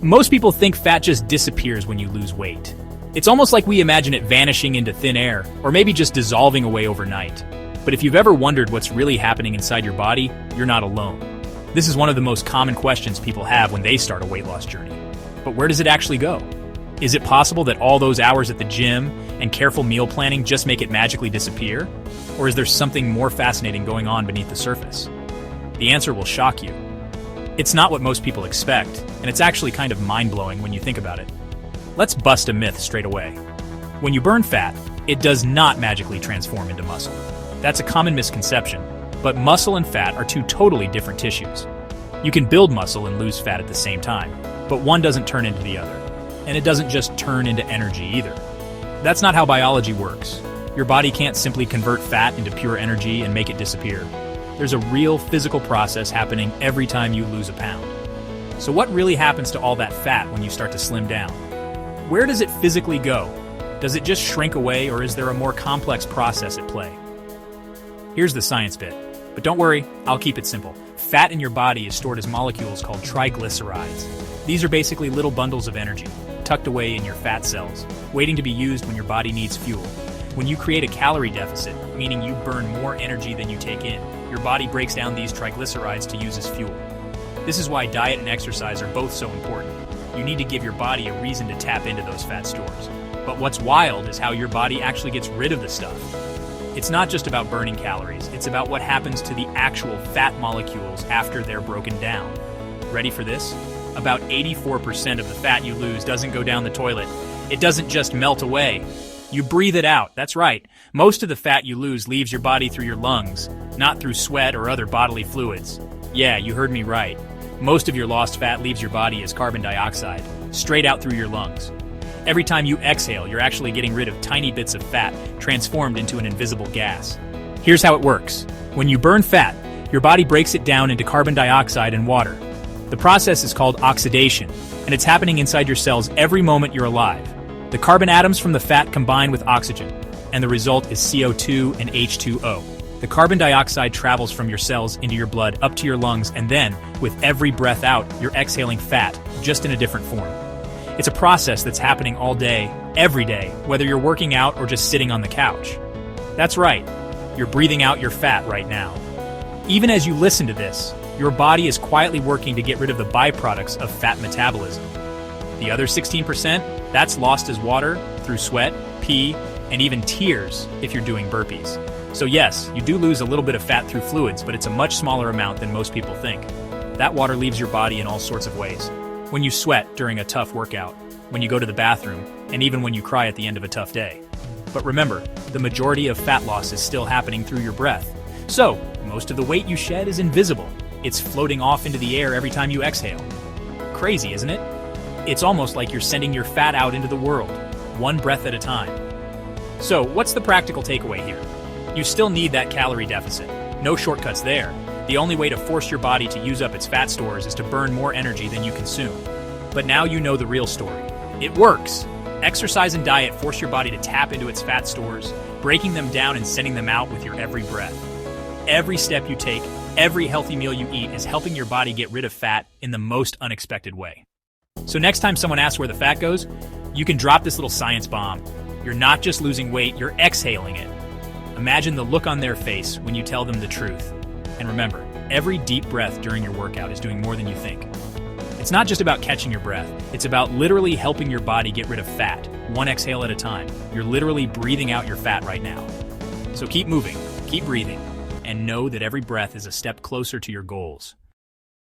Most people think fat just disappears when you lose weight. It's almost like we imagine it vanishing into thin air, or maybe just dissolving away overnight. But if you've ever wondered what's really happening inside your body, you're not alone. This is one of the most common questions people have when they start a weight loss journey. But where does it actually go? Is it possible that all those hours at the gym and careful meal planning just make it magically disappear? Or is there something more fascinating going on beneath the surface? The answer will shock you. It's not what most people expect, and it's actually kind of mind-blowing when you think about it. Let's bust a myth straight away. When you burn fat, it does not magically transform into muscle. That's a common misconception, but muscle and fat are two totally different tissues. You can build muscle and lose fat at the same time, but one doesn't turn into the other. And it doesn't just turn into energy either. That's not how biology works. Your body can't simply convert fat into pure energy and make it disappear. There's a real physical process happening every time you lose a pound. So what really happens to all that fat when you start to slim down? Where does it physically go? Does it just shrink away, or is there a more complex process at play? Here's the science bit. But don't worry, I'll keep it simple. Fat in your body is stored as molecules called triglycerides. These are basically little bundles of energy, tucked away in your fat cells, waiting to be used when your body needs fuel. When you create a calorie deficit, meaning you burn more energy than you take in, your body breaks down these triglycerides to use as fuel. This is why diet and exercise are both so important. You need to give your body a reason to tap into those fat stores. But what's wild is how your body actually gets rid of the stuff. It's not just about burning calories, it's about what happens to the actual fat molecules after they're broken down. Ready for this? About 84% of the fat you lose doesn't go down the toilet. It doesn't just melt away. You breathe it out, that's right. Most of the fat you lose leaves your body through your lungs, not through sweat or other bodily fluids. Yeah, you heard me right. Most of your lost fat leaves your body as carbon dioxide, straight out through your lungs. Every time you exhale, you're actually getting rid of tiny bits of fat transformed into an invisible gas. Here's how it works. When you burn fat, your body breaks it down into carbon dioxide and water. The process is called oxidation, and it's happening inside your cells every moment you're alive. The carbon atoms from the fat combine with oxygen, and the result is CO2 and H2O. The carbon dioxide travels from your cells into your blood up to your lungs, and then, with every breath out, you're exhaling fat, just in a different form. It's a process that's happening all day, every day, whether you're working out or just sitting on the couch. That's right, you're breathing out your fat right now. Even as you listen to this, your body is quietly working to get rid of the byproducts of fat metabolism. The other 16%, that's lost as water, through sweat, pee, and even tears if you're doing burpees. So yes, you do lose a little bit of fat through fluids, but it's a much smaller amount than most people think. That water leaves your body in all sorts of ways. When you sweat during a tough workout, when you go to the bathroom, and even when you cry at the end of a tough day. But remember, the majority of fat loss is still happening through your breath. So, most of the weight you shed is invisible. It's floating off into the air every time you exhale. Crazy, isn't it? It's almost like you're sending your fat out into the world, one breath at a time. So, what's the practical takeaway here? You still need that calorie deficit. No shortcuts there. The only way to force your body to use up its fat stores is to burn more energy than you consume. But now you know the real story. It works! Exercise and diet force your body to tap into its fat stores, breaking them down and sending them out with your every breath. Every step you take, every healthy meal you eat is helping your body get rid of fat in the most unexpected way. So next time someone asks where the fat goes, you can drop this little science bomb. You're not just losing weight, you're exhaling it. Imagine the look on their face when you tell them the truth. And remember, every deep breath during your workout is doing more than you think. It's not just about catching your breath, it's about literally helping your body get rid of fat, one exhale at a time. You're literally breathing out your fat right now. So keep moving, keep breathing, and know that every breath is a step closer to your goals.